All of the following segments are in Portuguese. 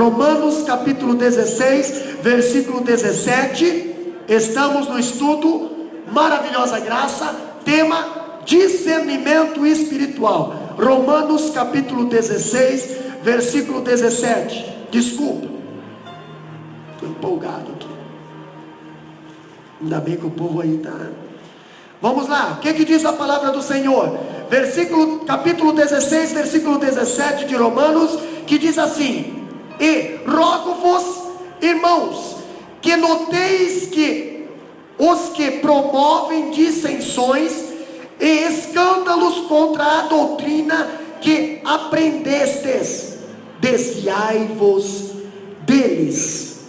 Romanos capítulo 16, versículo 17. Estamos no estudo Maravilhosa Graça, tema discernimento espiritual. Romanos capítulo 16, versículo 17. Desculpa, estou empolgado aqui. Ainda bem que o povo aí está. Vamos lá, o que diz a palavra do Senhor? Capítulo 16, versículo 17 de Romanos, que diz assim: e rogo-vos, irmãos, que noteis que os que promovem dissensões e escândalos contra a doutrina que aprendestes, desviai-vos deles.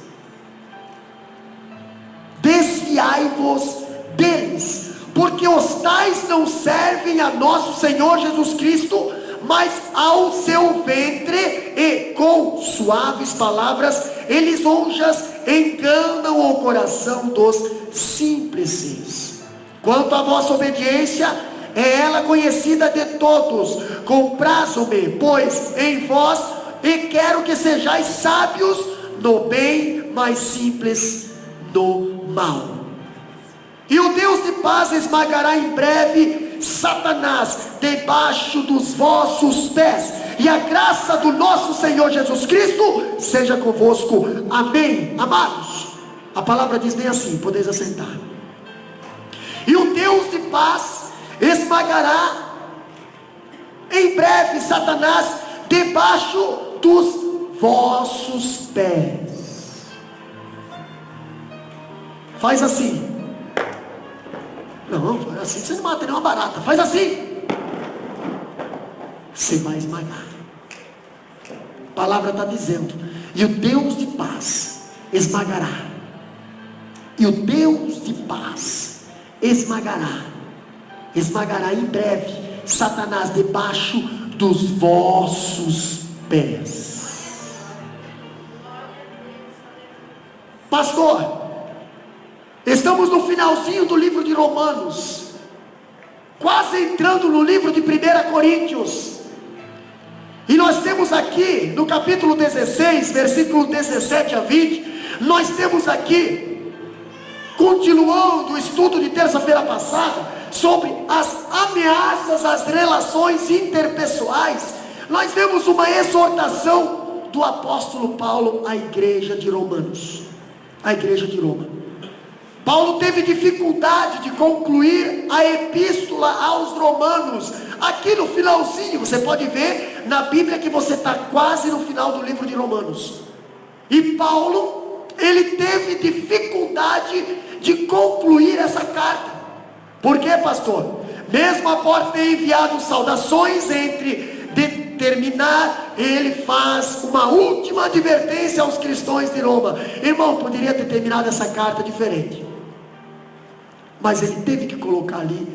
Desviai-vos deles, porque os tais não servem a nosso Senhor Jesus Cristo, mas ao seu ventre, e com suaves palavras e lisonjas enganam o coração dos simples. Quanto à vossa obediência, é ela conhecida de todos. Comprazo-me, pois, em vós, e quero que sejais sábios no bem, mas simples no mal. E o Deus de paz esmagará em breve Satanás debaixo dos vossos pés. E a graça do nosso Senhor Jesus Cristo seja convosco. Amém. Amados, a palavra diz bem assim, podeis assentar. E o Deus de paz esmagará em breve Satanás debaixo dos vossos pés. Faz assim. Não, assim você não mata nenhuma barata. Faz assim, você vai esmagar. A palavra está dizendo: e o Deus de paz esmagará. E o Deus de paz esmagará em breve Satanás debaixo dos vossos pés. Pastor, estamos no finalzinho do livro de Romanos, quase entrando no livro de 1 Coríntios, e nós temos aqui no capítulo 16, versículo 17 a 20, nós temos aqui, continuando o estudo de terça-feira passada, sobre as ameaças às relações interpessoais. Nós vemos uma exortação do apóstolo Paulo à igreja de Romanos, à igreja de Roma. Paulo teve dificuldade de concluir a epístola aos Romanos. Aqui no finalzinho, você pode ver na Bíblia que você está quase no final do livro de Romanos. E Paulo, ele teve dificuldade de concluir essa carta. Por quê, pastor? Mesmo após ter enviado saudações, entre terminar, ele faz uma última advertência aos cristãos de Roma. Irmão, poderia ter terminado essa carta diferente, mas ele teve que colocar ali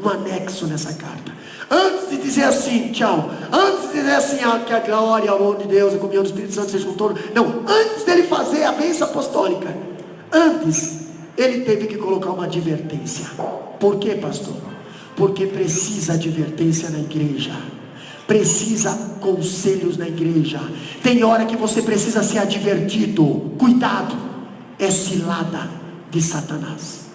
um anexo nessa carta. Antes de dizer assim, tchau, antes de dizer assim, que a glória, o amor de Deus, a comunhão do Espírito Santo seja com todos. Não, antes dele fazer a bênção apostólica, antes, ele teve que colocar uma advertência. Por quê, pastor? Porque precisa advertência na igreja. Precisa conselhos na igreja. Tem hora que você precisa ser advertido. Cuidado, é cilada de Satanás.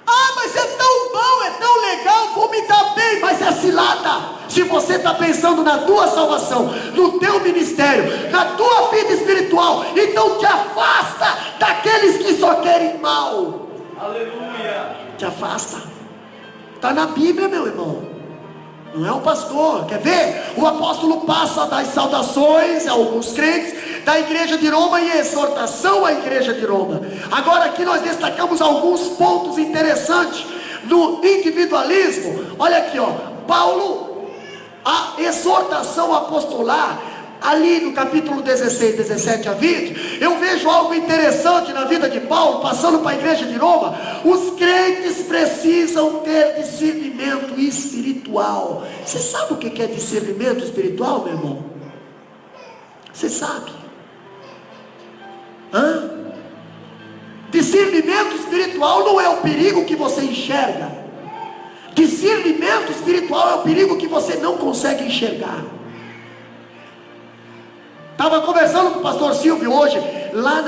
Ah, mas é tão bom, é tão legal, vou me dar bem. Mas é cilada. Se você está pensando na tua salvação, no teu ministério, na tua vida espiritual, então te afasta daqueles que só querem mal. Aleluia. Te afasta. Está na Bíblia, meu irmão. Não é o pastor. Quer ver? O apóstolo passa das saudações a alguns crentes da igreja de Roma e exortação à igreja de Roma. Agora aqui nós destacamos alguns pontos interessantes no individualismo. Olha aqui, ó, Paulo, a exortação apostolar ali no capítulo 16, 17 a 20, eu vejo algo interessante na vida de Paulo, passando para a igreja de Roma. Os crentes precisam ter discernimento espiritual. Você sabe o que é discernimento espiritual, meu irmão? Você sabe? Discernimento espiritual não é o perigo que você enxerga. Discernimento espiritual é o perigo que você não consegue enxergar. Estava conversando com o pastor Silvio hoje, lá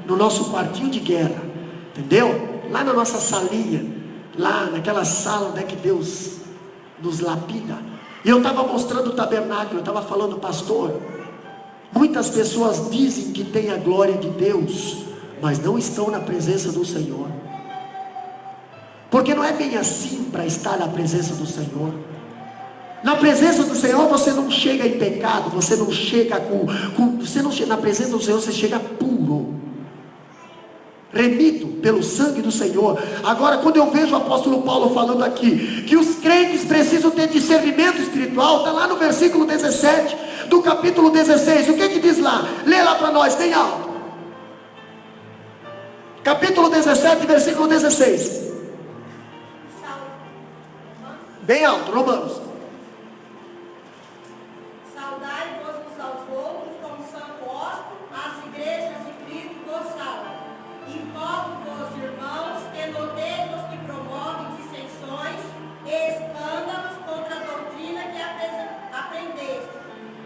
no nosso quartinho de guerra, entendeu? Lá na nossa salinha, lá naquela sala onde é que Deus nos lapida. E eu estava mostrando o tabernáculo, eu estava falando, pastor, muitas pessoas dizem que tem a glória de Deus, mas não estão na presença do Senhor. Porque não é bem assim para estar na presença do Senhor. Na presença do Senhor você não chega em pecado, você não chega você não chega, na presença do Senhor você chega puro, remido pelo sangue do Senhor. Agora, quando eu vejo o apóstolo Paulo falando aqui, que os crentes precisam ter discernimento espiritual, está lá no versículo 17, do capítulo 16, o que diz lá? Lê lá para nós, bem alto. Capítulo 17, versículo 16. Bem alto, Romanos. Saudai-vos uns aos outros como santo hóspede, as igrejas de Cristo vos saudam. Invoco-vos, irmãos, que noteis os que promovem dissensões e escândalos contra a doutrina que aprendestes.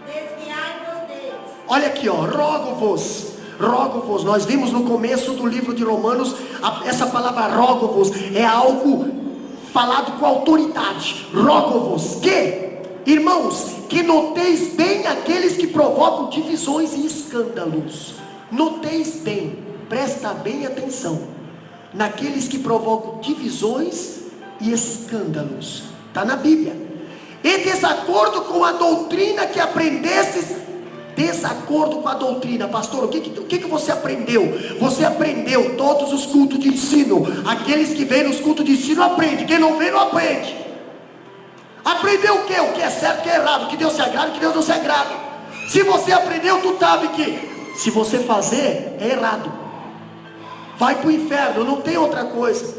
Desviai-vos deles. Olha aqui, ó, rogo-vos, nós vimos no começo do livro de Romanos, essa palavra rogo-vos é algo falado com autoridade. Rogo-vos que, irmãos, que noteis bem aqueles que provocam divisões e escândalos. Noteis bem, presta bem atenção naqueles que provocam divisões e escândalos. Está na Bíblia. E desacordo com a doutrina que aprendestes. Desacordo com a doutrina, pastor, o que você aprendeu? Você aprendeu todos os cultos de ensino. Aqueles que vêm nos cultos de ensino aprendem, quem não vem não aprende. Aprendeu o que? O que é certo, o que é errado, o que Deus se agrada, o que Deus não se agrada. Se você aprendeu, tu sabe que se você fazer, é errado, vai para o inferno, não tem outra coisa.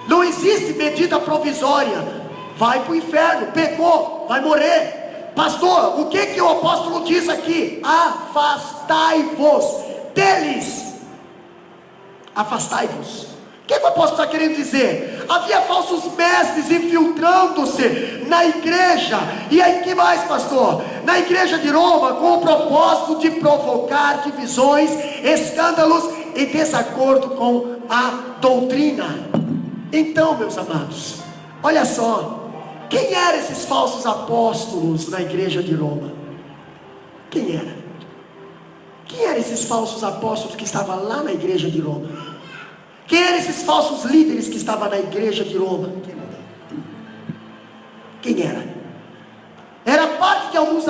Não existe medida provisória. Vai para o inferno, pecou, vai morrer. Pastor, o que o apóstolo diz aqui? Afastai-vos deles. Afastai-vos. O que o apóstolo está querendo dizer? Havia falsos mestres infiltrando-se na igreja. E aí que mais, pastor? Na igreja de Roma, com o propósito de provocar divisões, escândalos e desacordo com a doutrina. Então, meus amados, olha só, quem eram esses falsos apóstolos na igreja de Roma? Quem era? Quem eram esses falsos apóstolos que estavam lá na igreja de Roma? Quem eram esses falsos líderes que estavam na igreja de Roma? Quem era? Era parte de alguns,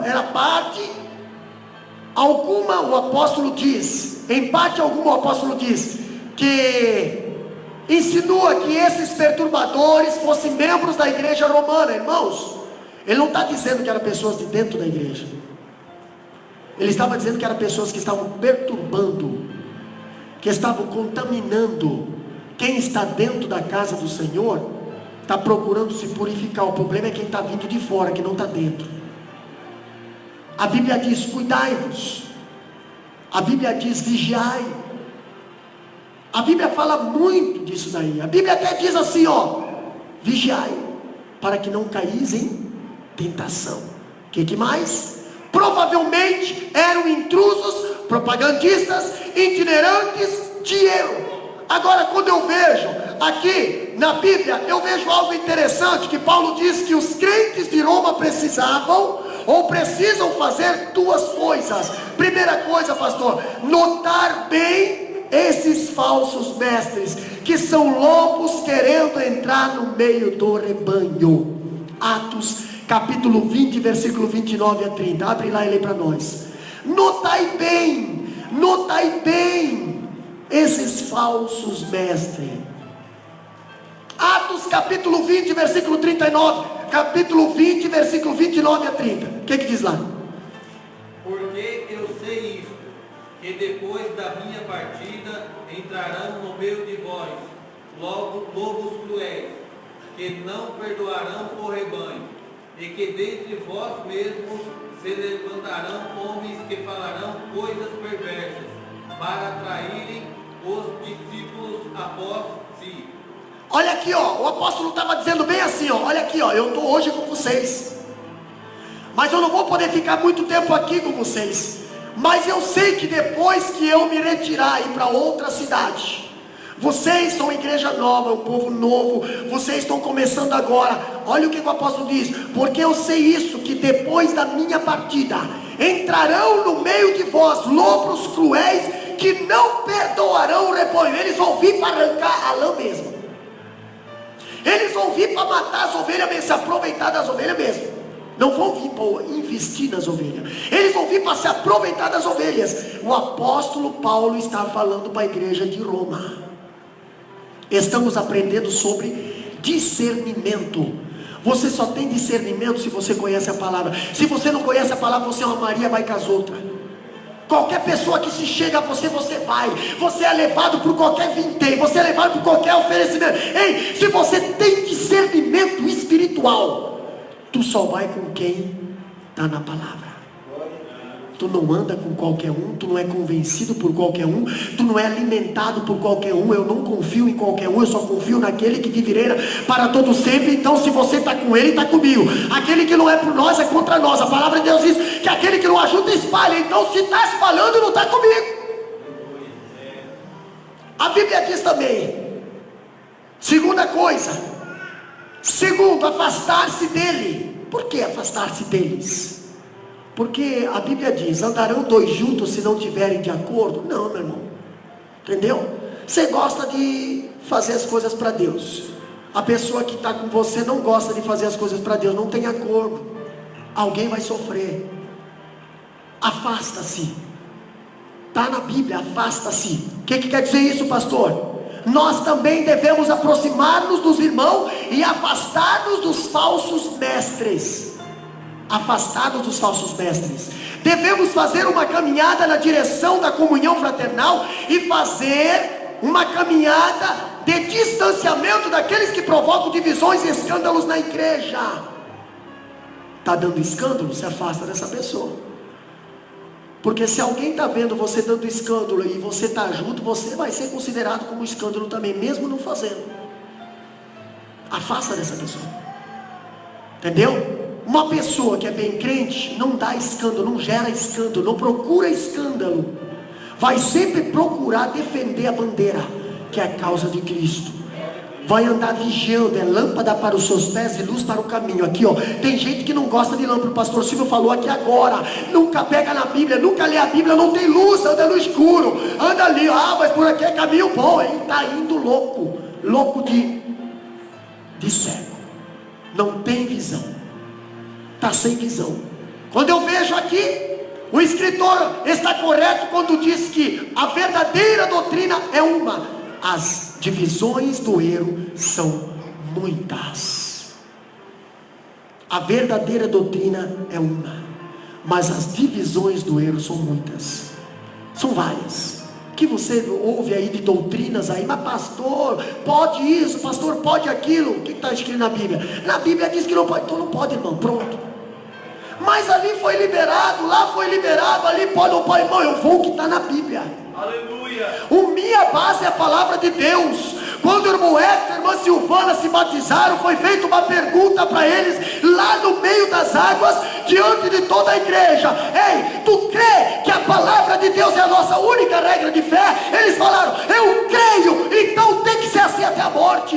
era parte alguma, o apóstolo diz, em parte alguma o apóstolo diz, que insinua que esses perturbadores fossem membros da igreja romana. Irmãos, ele não está dizendo que eram pessoas de dentro da igreja, ele estava dizendo que eram pessoas que estavam perturbando, que estavam contaminando. Quem está dentro da casa do Senhor está procurando se purificar. O problema é quem está vindo de fora, que não está dentro. A Bíblia diz: cuidai-vos. A Bíblia diz: vigiai. A Bíblia fala muito disso daí. A Bíblia até diz assim, ó: vigiai, para que não caís em tentação. O que mais? Provavelmente eram intrusos, propagandistas, itinerantes de erro. Agora, quando eu vejo aqui na Bíblia, eu vejo algo interessante, que Paulo diz que os crentes de Roma precisavam ou precisam fazer duas coisas. Primeira coisa, pastor, notar bem esses falsos mestres, que são lobos querendo entrar no meio do rebanho. Atos capítulo 20, versículo 29 a 30, abre lá e lê para nós. Notai bem esses falsos mestres. Atos capítulo 20, versículo 39, capítulo 20, versículo 29 a 30, o que diz lá? Porque eu sei isto, que depois da minha partida entrarão no meio de vós lobos cruéis, que não perdoarão o rebanho, e que dentre vós mesmos se levantarão homens que falarão coisas perversas, para atraírem os discípulos após si. Olha aqui, ó, o apóstolo estava dizendo bem assim, ó, olha aqui, ó, eu estou hoje com vocês, mas eu não vou poder ficar muito tempo aqui com vocês. Mas eu sei que depois que eu me retirar e ir para outra cidade, vocês são igreja nova, um povo novo, vocês estão começando agora. Olha o que o apóstolo diz: porque eu sei isso, que depois da minha partida entrarão no meio de vós lobos cruéis, que não perdoarão o rebanho. Eles vão vir para arrancar a lã mesmo, eles vão vir para matar as ovelhas mesmo, se aproveitar das ovelhas mesmo. Não vão vir para investir nas ovelhas, eles vão vir para se aproveitar das ovelhas. O apóstolo Paulo está falando para a igreja de Roma. Estamos aprendendo sobre discernimento. Você só tem discernimento se você conhece a palavra. Se você não conhece a palavra, você é uma Maria, vai com as outras. Qualquer pessoa que se chega a você, você vai. Você é levado por qualquer vintém, você é levado por qualquer oferecimento. Ei, se você tem discernimento espiritual, tu só vai com quem está na palavra. Tu não anda com qualquer um, tu não é convencido por qualquer um, tu não é alimentado por qualquer um. Eu não confio em qualquer um, eu só confio naquele que vive para todo sempre. Então se você está com ele, está comigo. Aquele que não é por nós, é contra nós. A palavra de Deus diz que aquele que não ajuda, espalha. Então se está espalhando, não está comigo. A Bíblia diz também, segunda coisa, segundo, afastar-se dele. Por que afastar-se deles? Porque a Bíblia diz: andarão dois juntos se não tiverem de acordo? Não, meu irmão, entendeu? Você gosta de fazer as coisas para Deus, a pessoa que está com você não gosta de fazer as coisas para Deus, não tem acordo, alguém vai sofrer. Afasta-se, está na Bíblia, afasta-se. O que quer dizer isso, pastor? Nós também devemos aproximar-nos dos irmãos e afastar-nos dos falsos mestres. Afastados dos falsos mestres. Devemos fazer uma caminhada na direção da comunhão fraternal e fazer uma caminhada de distanciamento daqueles que provocam divisões e escândalos na igreja. Está dando escândalo? Se afasta dessa pessoa. Porque se alguém está vendo você dando escândalo e você está junto, você vai ser considerado como escândalo também, mesmo não fazendo. Afasta dessa pessoa. Entendeu? Uma pessoa que é bem crente não dá escândalo, não gera escândalo, não procura escândalo. Vai sempre procurar defender a bandeira, que é a causa de Cristo. Vai andar vigiando, é lâmpada para os seus pés e luz para o caminho. Aqui ó, tem gente que não gosta de lâmpada. O pastor Silvio falou aqui agora, nunca pega na Bíblia, nunca lê a Bíblia, não tem luz, anda no escuro, anda ali, mas por aqui é caminho bom. Ele está indo louco de cego, não tem visão, está sem visão. Quando eu vejo aqui, o escritor está correto quando diz que a verdadeira doutrina é uma, as divisões do erro são muitas. A verdadeira doutrina é uma, mas as divisões do erro são muitas, são várias. Que você ouve aí de doutrinas aí, mas pastor, pode isso, pastor, pode aquilo. O que está escrito na Bíblia? Na Bíblia diz que não pode, então não pode, irmão, pronto. Mas ali foi liberado, lá foi liberado, ali pode, não pode, irmão, eu vou o que está na Bíblia. Aleluia. Minha base é a palavra de Deus. Quando o irmão Edson e a irmã Silvana se batizaram, foi feita uma pergunta para eles, lá no meio das águas, diante de toda a igreja: ei, tu crê que a palavra de Deus é a nossa única regra de fé? Eles falaram: eu creio, então tem que ser assim até a morte.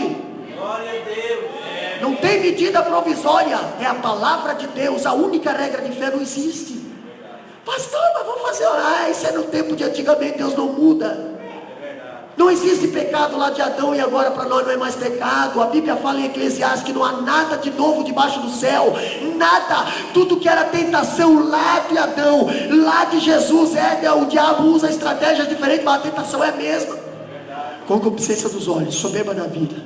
Glória a Deus. Não tem medida provisória, é a palavra de Deus, a única regra de fé. Não existe. Pastor, mas vamos fazer, isso é no tempo de antigamente, Deus não muda. Não existe pecado lá de Adão e agora para nós não é mais pecado. A Bíblia fala em Eclesiastes que não há nada de novo debaixo do céu, nada. Tudo que era tentação lá de Adão, lá de Jesus, o diabo usa estratégias diferentes, mas a tentação é a mesma. Concupiscência dos olhos, soberba da vida.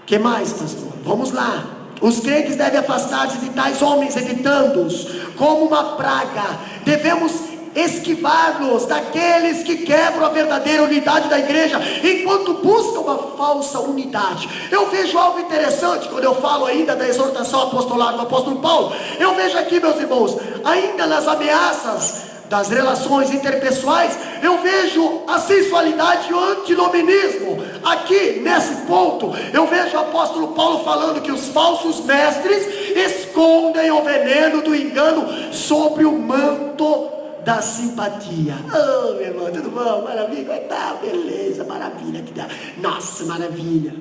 Que mais, pastor? Vamos lá. Os crentes devem afastar-se de tais homens, evitando-os como uma praga. Devemos esquivar-nos daqueles que quebram a verdadeira unidade da igreja, enquanto buscam uma falsa unidade. Eu vejo algo interessante quando eu falo ainda da exortação apostolar do apóstolo Paulo. Eu vejo aqui, meus irmãos, ainda nas ameaças das relações interpessoais, eu vejo a sensualidade e o antinomianismo. Aqui, nesse ponto, eu vejo o apóstolo Paulo falando que os falsos mestres escondem o veneno do engano sobre o manto da simpatia. Oh, meu irmão, tudo bom? Maravilha, vai estar, beleza, maravilha, que dá. Nossa, maravilha.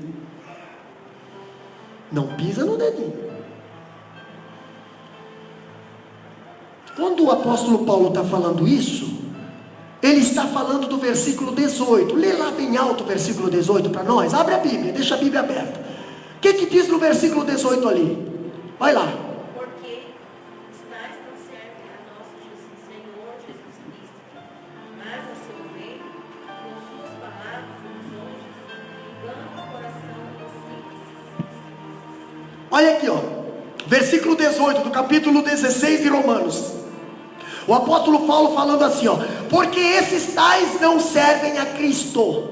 Não pisa no dedinho. Quando o apóstolo Paulo está falando isso, ele está falando do versículo 18. Lê lá bem alto o versículo 18 para nós. Abre a Bíblia, deixa a Bíblia aberta. O que diz no versículo 18 ali? Vai lá. Porque os tais não servem a nosso Senhor Jesus Cristo, mas a seu reino, com suas palavras lisonjas, enganam o coração dos simples. Olha aqui, ó. Versículo 18 do capítulo 16 de Romanos. O apóstolo Paulo falando assim, ó: porque esses tais não servem a Cristo.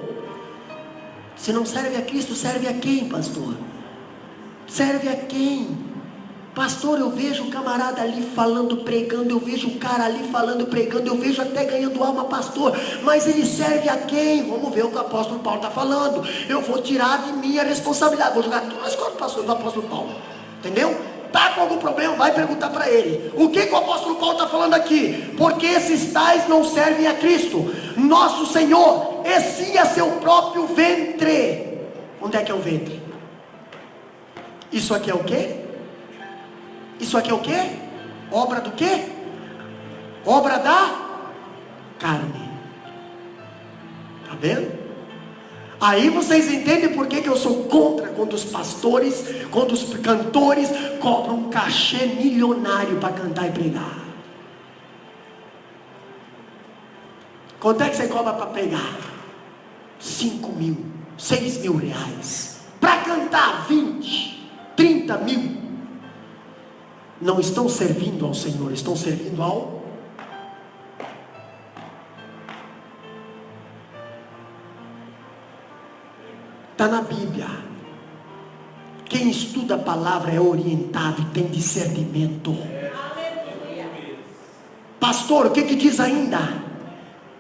Se não serve a Cristo, serve a quem, pastor? Serve a quem? Pastor, eu vejo o camarada ali falando, pregando, eu vejo o cara ali falando, pregando, eu vejo até ganhando alma, pastor, mas ele serve a quem? Vamos ver o que o apóstolo Paulo está falando. Eu vou tirar de mim a responsabilidade, vou jogar tudo nas costas do apóstolo Paulo, entendeu? Está com algum problema, vai perguntar para ele. O que o apóstolo Paulo está falando aqui? Porque esses tais não servem a Cristo, nosso Senhor, e sim a seu próprio ventre. Onde é que é o ventre? Isso aqui é o quê? Isso aqui é o quê? Obra do quê? Obra da carne. Está vendo? Aí vocês entendem por que eu sou contra quando os pastores, quando os cantores cobram um cachê milionário para cantar e pregar. Quanto é que você cobra para pregar? 5 mil, 6 mil reais. Para cantar 20, 30 mil. Não estão servindo ao Senhor, estão servindo ao... Está na Bíblia. Quem estuda a palavra é orientado e tem discernimento. Pastor, o que diz ainda?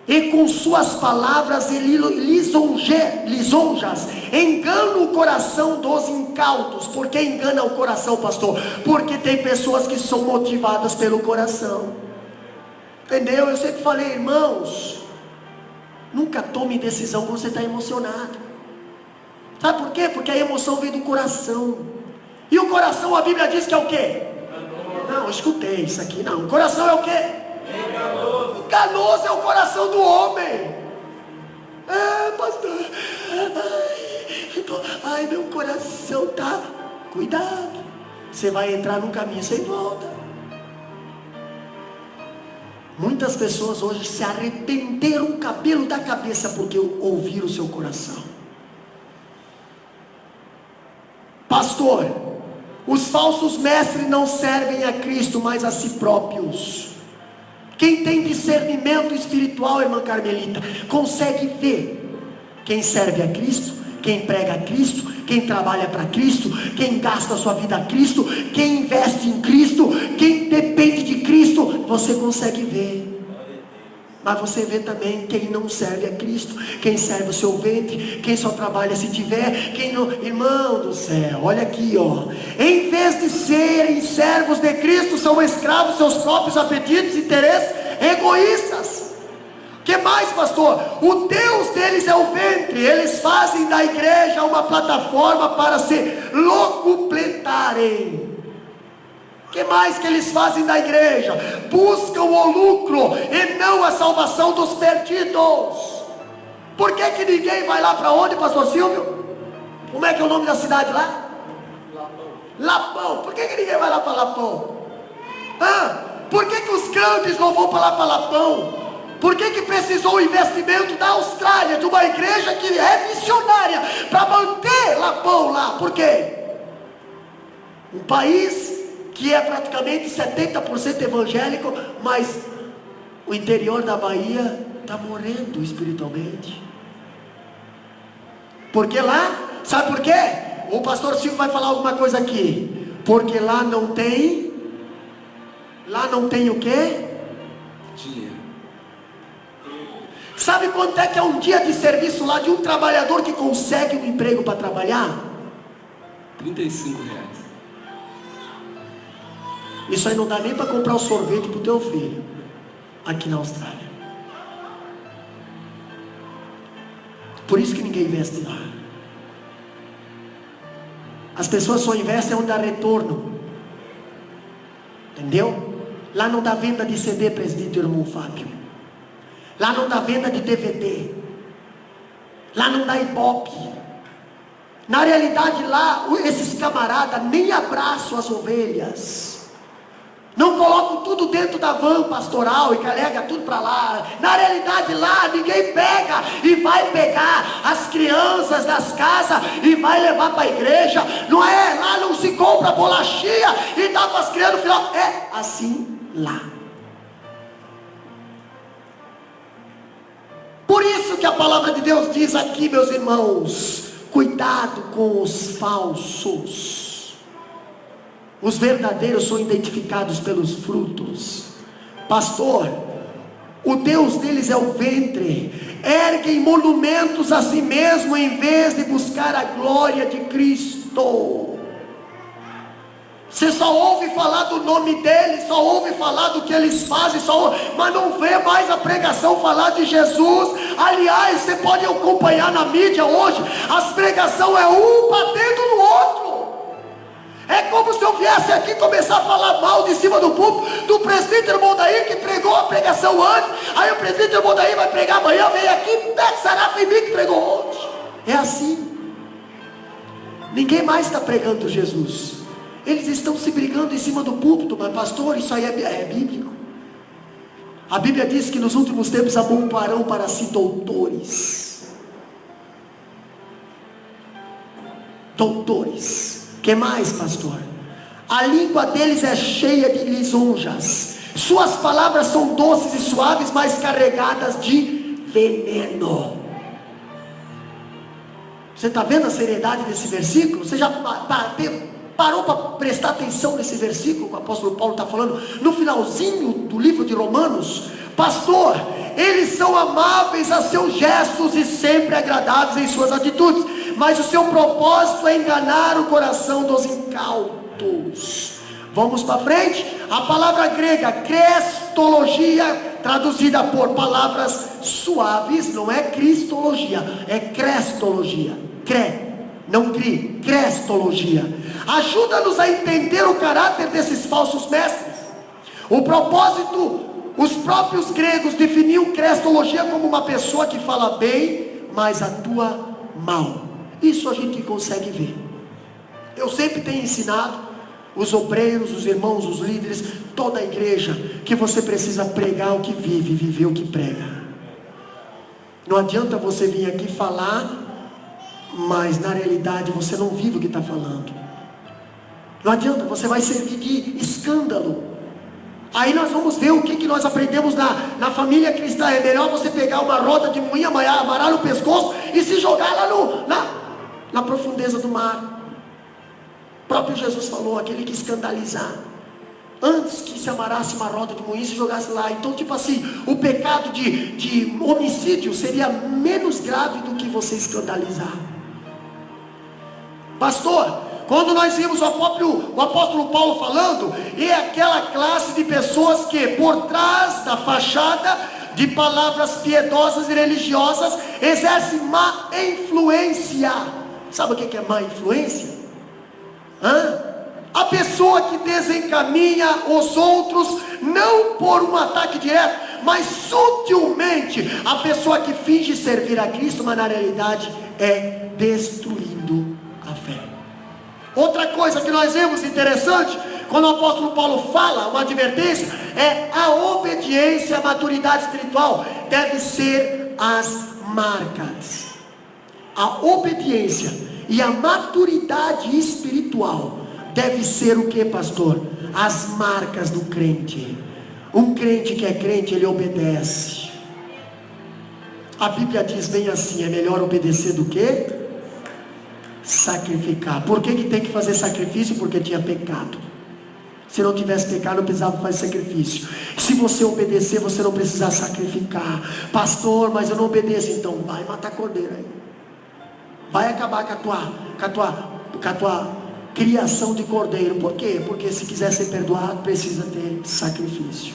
E com suas palavras ele lisonjas engana o coração dos incautos. Por que engana o coração, pastor? Porque tem pessoas que são motivadas pelo coração. Entendeu? Eu sempre falei, irmãos, nunca tome decisão quando você está emocionado. Sabe por quê? Porque a emoção vem do coração. E o coração, a Bíblia diz que é o quê? Não, eu escutei isso aqui. Não, o coração é o quê? Enganoso é o coração do homem. Pastor, ai, meu coração tá... Cuidado, você vai entrar num caminho sem volta. Muitas pessoas hoje se arrependeram o cabelo da cabeça porque ouviram o seu coração. Pastor, os falsos mestres não servem a Cristo, mas a si próprios. Quem tem discernimento espiritual, irmã Carmelita, consegue ver quem serve a Cristo, quem prega a Cristo, quem trabalha para Cristo, quem gasta a sua vida a Cristo, quem investe em Cristo, quem depende de Cristo. Você consegue ver. Mas você vê também quem não serve a Cristo, quem serve o seu ventre, quem só trabalha se tiver, quem não... Irmão do céu, olha aqui, ó. Em vez de serem servos de Cristo, são escravos dos seus próprios apetites, interesses egoístas. O que mais, pastor? O Deus deles é o ventre. Eles fazem da igreja uma plataforma para se locupletarem. O que mais que eles fazem da igreja? Buscam o lucro e não a salvação dos perdidos. Por que ninguém vai lá para onde, pastor Silvio? Como é que é o nome da cidade lá? Lapão. Por que ninguém vai lá para Lapão? Por que os grandes não vão para lá para Lapão? Por que precisou o investimento da Austrália, de uma igreja que é missionária, para manter Lapão lá? Por quê? Um país que é praticamente 70% evangélico, mas o interior da Bahia está morrendo espiritualmente. Porque lá, sabe por quê? O pastor Silvio vai falar alguma coisa aqui. Porque lá não tem o quê? Dinheiro. Sabe quanto é que é um dia de serviço lá de um trabalhador que consegue um emprego para trabalhar? R$35. Isso aí não dá nem para comprar o sorvete para o teu filho, aqui na Austrália. Por isso que ninguém investe lá. As pessoas só investem onde dá retorno. Entendeu? Lá não dá venda de CD, presidente irmão Fábio. Lá não dá venda de DVD. Lá não dá Ibope. Na realidade lá, esses camaradas nem abraçam as ovelhas. Não colocam tudo dentro da van pastoral e carrega tudo para lá. Na realidade lá, ninguém pega e vai pegar as crianças das casas e vai levar para a igreja. Não é, lá não se compra bolachinha e dá para as crianças no final. É assim lá. Por isso que a palavra de Deus diz aqui, meus irmãos, cuidado com os falsos. Os verdadeiros são identificados pelos frutos. Pastor, o Deus deles é o ventre. Erguem monumentos a si mesmo em vez de buscar a glória de Cristo. Você só ouve falar do nome deles, só ouve falar do que eles fazem, mas não vê mais a pregação falar de Jesus. Aliás, você pode acompanhar na mídia hoje, as pregações é um batendo no outro. É como se eu viesse aqui começar a falar mal de cima do púlpito do presbítero Mondaí, que pregou a pregação antes. Aí o presbítero Mondaí vai pregar amanhã, vem aqui, Saraf em mim que pregou hoje. É assim. Ninguém mais está pregando Jesus. Eles estão se brigando em cima do púlpito. Mas pastor, isso aí é bíblico. A Bíblia diz que nos últimos tempos amontoarão para si doutores. Doutores. Que mais, pastor? A língua deles é cheia de lisonjas. Suas palavras são doces e suaves, mas carregadas de veneno. Você está vendo a seriedade desse versículo? Você já parou para prestar atenção nesse versículo que o apóstolo Paulo está falando? No finalzinho do livro de Romanos. Pastor, eles são amáveis a seus gestos e sempre agradáveis em suas atitudes, mas o seu propósito é enganar o coração dos incautos. Vamos para frente. A palavra grega crestologia, traduzida por palavras suaves, não é cristologia, é crestologia. Não crie, crestologia. Ajuda-nos a entender o caráter desses falsos mestres. O propósito, os próprios gregos definiam crestologia como uma pessoa que fala bem, mas atua mal. Isso a gente consegue ver. Eu sempre tenho ensinado os obreiros, os irmãos, os líderes, toda a igreja, que você precisa pregar o que vive, viver o que prega. Não adianta você vir aqui falar, mas na realidade você não vive o que está falando. Não adianta, você vai servir de escândalo. Aí nós vamos ver o que nós aprendemos na família cristã. É melhor você pegar uma roda de moinho, amarrar no pescoço e se jogar lá na profundeza do mar. O próprio Jesus falou, aquele que escandalizar, antes que se amarrasse uma roda de moinho e se jogasse lá. Então tipo assim, o pecado de homicídio seria menos grave do que você escandalizar. Pastor, quando nós vimos o apóstolo Paulo falando, é aquela classe de pessoas que por trás da fachada de palavras piedosas e religiosas exerce má influência. Sabe o que é má influência? A pessoa que desencaminha os outros, não por um ataque direto, mas sutilmente. A pessoa que finge servir a Cristo, mas na realidade é destruindo a fé. Outra coisa que nós vemos interessante, quando o apóstolo Paulo fala, uma advertência, é a obediência, a maturidade espiritual deve ser as marcas. A obediência e a maturidade espiritual deve ser o que, pastor? As marcas do crente. Um crente que é crente, ele obedece. A Bíblia diz bem assim, é melhor obedecer do que sacrificar. Por que tem que fazer sacrifício? Porque tinha pecado. Se não tivesse pecado, não precisava fazer sacrifício. Se você obedecer, você não precisa sacrificar. Pastor, mas eu não obedeço. Então vai matar cordeiro aí. Vai acabar com a tua criação de cordeiro. Por quê? Porque se quiser ser perdoado, precisa ter sacrifício.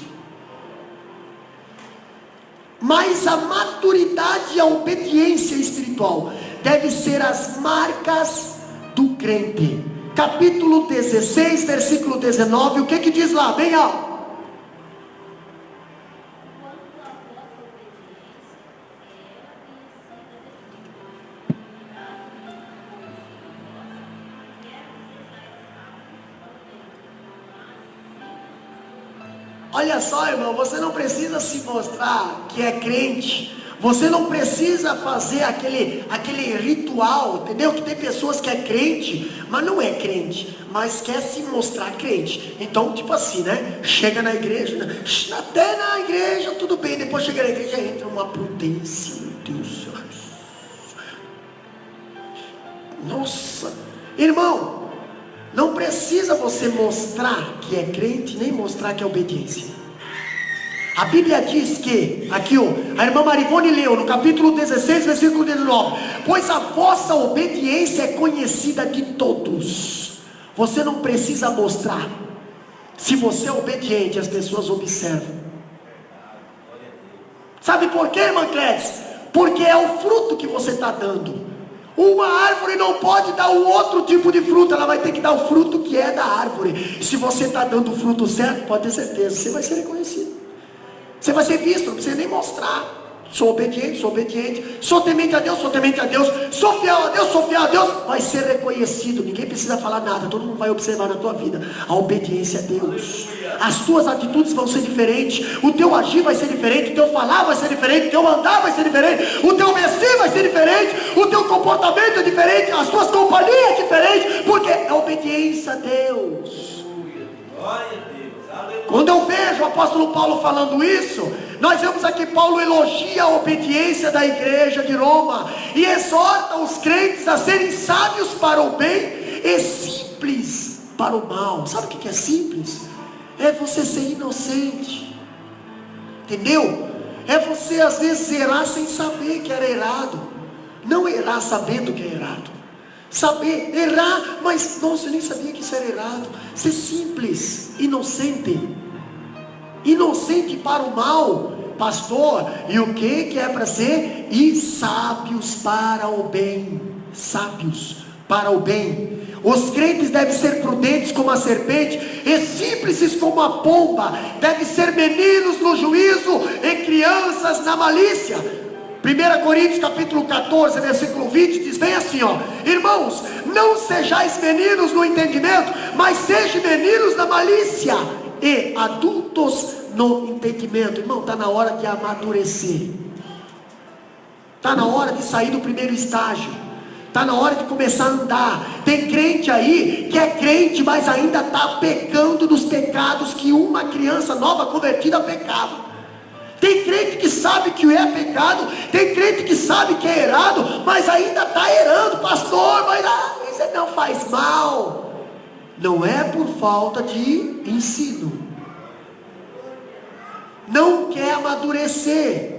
Mas a maturidade e a obediência espiritual deve ser as marcas do crente. Capítulo 16, versículo 19, o que diz lá? Bem alto. Olha só, irmão, você não precisa se mostrar que é crente. Você não precisa fazer aquele ritual, entendeu? Que tem pessoas que é crente, mas não é crente, mas quer se mostrar crente. Então, tipo assim, né? Chega na igreja, né? Até na igreja tudo bem, depois chega na igreja entra uma prudência, meu Deus. Nossa, irmão, não precisa você mostrar que é crente, nem mostrar que é obediência. A Bíblia diz que, aqui a irmã Marivone leu no capítulo 16, versículo 19: pois a vossa obediência é conhecida de todos. Você não precisa mostrar. Se você é obediente, as pessoas observam. Sabe por quê, irmã Clétis? Porque é o fruto que você está dando. Uma árvore não pode dar um outro tipo de fruto, ela vai ter que dar o fruto que é da árvore. Se você está dando o fruto certo, pode ter certeza, você vai ser reconhecido. Você vai ser visto, não precisa nem mostrar. Sou obediente, sou temente a Deus, sou fiel a Deus, vai ser reconhecido. Ninguém precisa falar nada, todo mundo vai observar na tua vida a obediência a Deus. As tuas atitudes vão ser diferentes, o teu agir vai ser diferente, o teu falar vai ser diferente, o teu andar vai ser diferente, o teu vestir vai ser diferente, o teu comportamento é diferente, as tuas companhias é diferente, porque é obediência a Deus. Quando eu vejo o apóstolo Paulo falando isso, nós vemos aqui Paulo elogia a obediência da igreja de Roma e exorta os crentes a serem sábios para o bem e simples para o mal. Sabe o que é simples? É você ser inocente, entendeu? É você às vezes errar sem saber que era errado, não errar sabendo que é errado. Saber, errar, mas nossa, eu nem sabia que isso era errado. Ser simples, inocente para o mal, pastor. E o que é para ser? E sábios para o bem. Sábios para o bem. Os crentes devem ser prudentes como a serpente e simples como a pomba. Devem ser meninos no juízo e crianças na malícia. 1 Coríntios capítulo 14, versículo 20, diz bem assim, irmãos, não sejais meninos no entendimento, mas sejam meninos na malícia e adultos no entendimento. Irmão, está na hora de amadurecer, está na hora de sair do primeiro estágio, está na hora de começar a andar. Tem crente aí que é crente, mas ainda está pecando dos pecados que uma criança nova convertida pecava. Tem crente que sabe que é pecado, tem crente que sabe que é errado, mas ainda está errando. Pastor, mas isso não faz mal. Não é por falta de ensino, não quer amadurecer,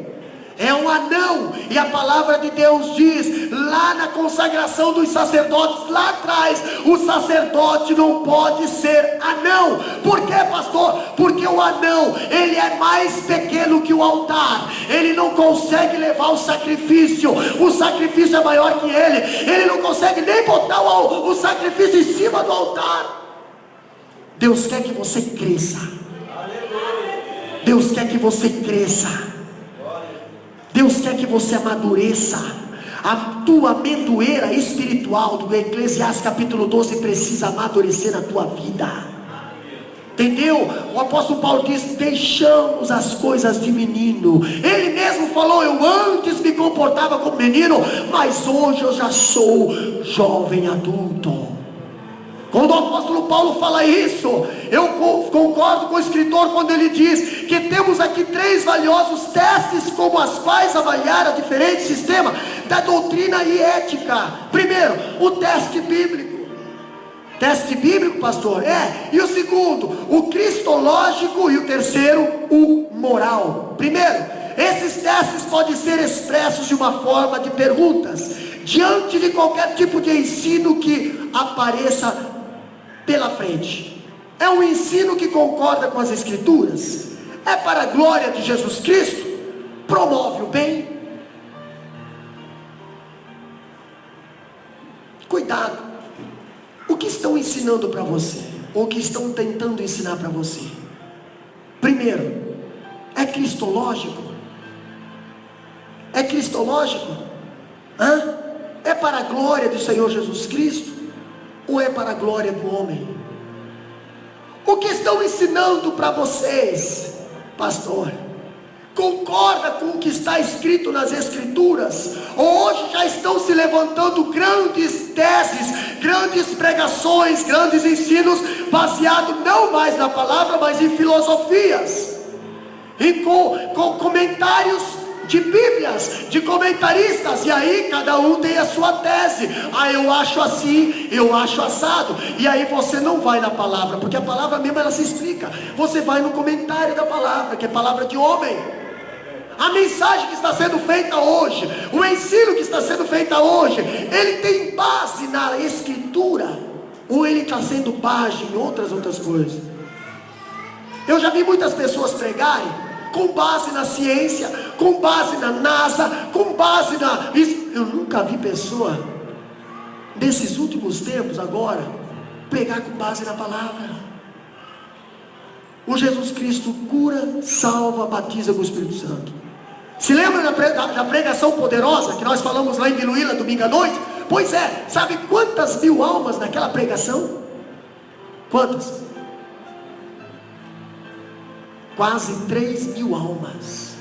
é um anão. E a palavra de Deus diz lá na consagração dos sacerdotes, lá atrás, o sacerdote não pode ser anão. Por quê, pastor? Porque o anão, ele é mais pequeno que o altar, ele não consegue levar o sacrifício é maior que ele não consegue nem botar o sacrifício em cima do altar. Deus quer que você cresça, Deus quer que você cresça, Deus quer que você amadureça. A tua amendoeira espiritual do Eclesiastes capítulo 12 precisa amadurecer na tua vida, entendeu? O apóstolo Paulo diz: deixamos as coisas de menino. Ele mesmo falou: eu antes me comportava como menino, mas hoje eu já sou jovem adulto. Quando o apóstolo Paulo fala isso, eu concordo com o escritor quando ele diz que temos aqui 3 valiosos testes como as quais avaliar a diferente sistema da doutrina e ética. Primeiro, o teste bíblico. Teste bíblico, pastor? E o segundo, o cristológico, e o terceiro, o moral. Primeiro, esses testes podem ser expressos de uma forma de perguntas, diante de qualquer tipo de ensino que apareça pela frente. É um ensino que concorda com as Escrituras? É para a glória de Jesus Cristo? Promove o bem? Cuidado. O que estão ensinando para você? Ou o que estão tentando ensinar para você? Primeiro, é cristológico? É cristológico? É para a glória do Senhor Jesus Cristo? Ou é para a glória do homem? O que estão ensinando para vocês, pastor? Concorda com o que está escrito nas Escrituras? Ou hoje já estão se levantando grandes teses, grandes pregações, grandes ensinos, baseados não mais na palavra, mas em filosofias, e com comentários de bíblias, de comentaristas, e aí cada um tem a sua tese. Eu acho assim, eu acho assado, e aí você não vai na palavra, porque a palavra mesmo ela se explica, você vai no comentário da palavra, que é palavra de homem. A mensagem que está sendo feita hoje, o ensino que está sendo feito hoje, ele tem base na Escritura, ou ele está sendo base em outras coisas? Eu já vi muitas pessoas pregarem com base na ciência, com base na NASA, com base na... Eu nunca vi pessoa, nesses últimos tempos agora, pregar com base na palavra. O Jesus Cristo cura, salva, batiza com o Espírito Santo. Se lembra da pregação poderosa que nós falamos lá em Biluíla domingo à noite? Pois é, sabe quantas mil almas naquela pregação? Quantas? Quase 3.000 almas.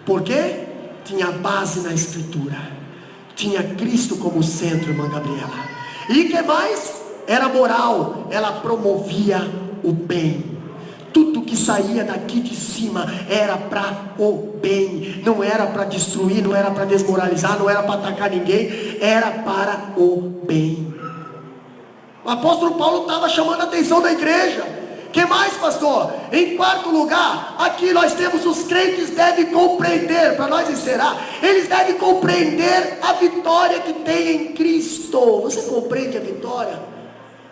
Por quê? Tinha base na Escritura, tinha Cristo como centro, irmã Gabriela. E que mais? Era moral, ela promovia o bem. Tudo que saía daqui de cima era para o bem, não era para destruir, não era para desmoralizar, não era para atacar ninguém, era para o bem. O apóstolo Paulo estava chamando a atenção da igreja. Que mais, pastor? Em quarto lugar, aqui nós temos os crentes devem compreender, para nós encerrar, eles devem compreender a vitória que tem em Cristo. Você compreende a vitória?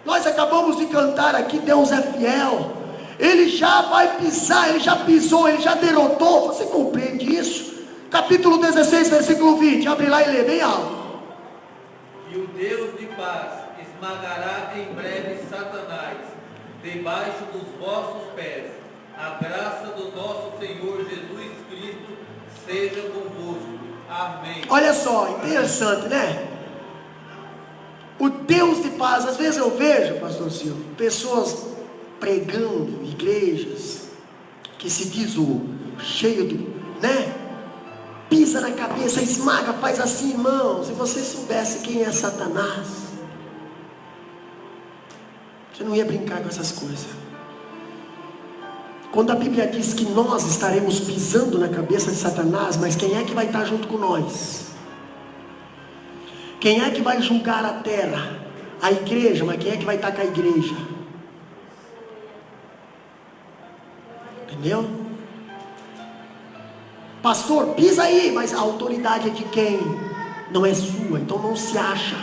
Nós acabamos de cantar aqui, Deus é fiel. Ele já vai pisar, ele já pisou, ele já derrotou. Você compreende isso? Capítulo 16, versículo 20, abre lá e lê bem alto. E o Deus de paz esmagará em breve Satanás debaixo dos vossos pés. A graça do nosso Senhor Jesus Cristo seja convosco. Amém. Olha só, interessante, né? O Deus de paz. Às vezes eu vejo, pastor Silvio, pessoas pregando, igrejas que se diz o cheio do, né? Pisa na cabeça, esmaga, faz assim, irmão. Se você soubesse quem é Satanás, você não ia brincar com essas coisas. Quando a Bíblia diz que nós estaremos pisando na cabeça de Satanás, mas quem é que vai estar junto com nós? Quem é que vai julgar a terra? A igreja, mas quem é que vai estar com a igreja? Entendeu? Pastor, pisa aí, mas a autoridade é de quem? Não é sua, então não se acha.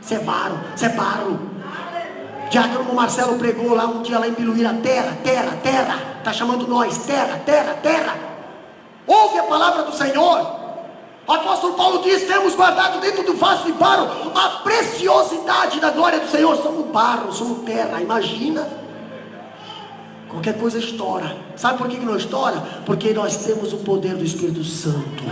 Você é barro, você é barro. Diácono Marcelo pregou lá um dia lá em Biluíra, terra, terra, terra. Está chamando nós, terra, terra, terra. Ouve a palavra do Senhor. O apóstolo Paulo diz, temos guardado dentro do vaso de barro a preciosidade da glória do Senhor. Somos barro, somos terra, imagina. Qualquer coisa estoura. Sabe por que não estoura? Porque nós temos o poder do Espírito Santo.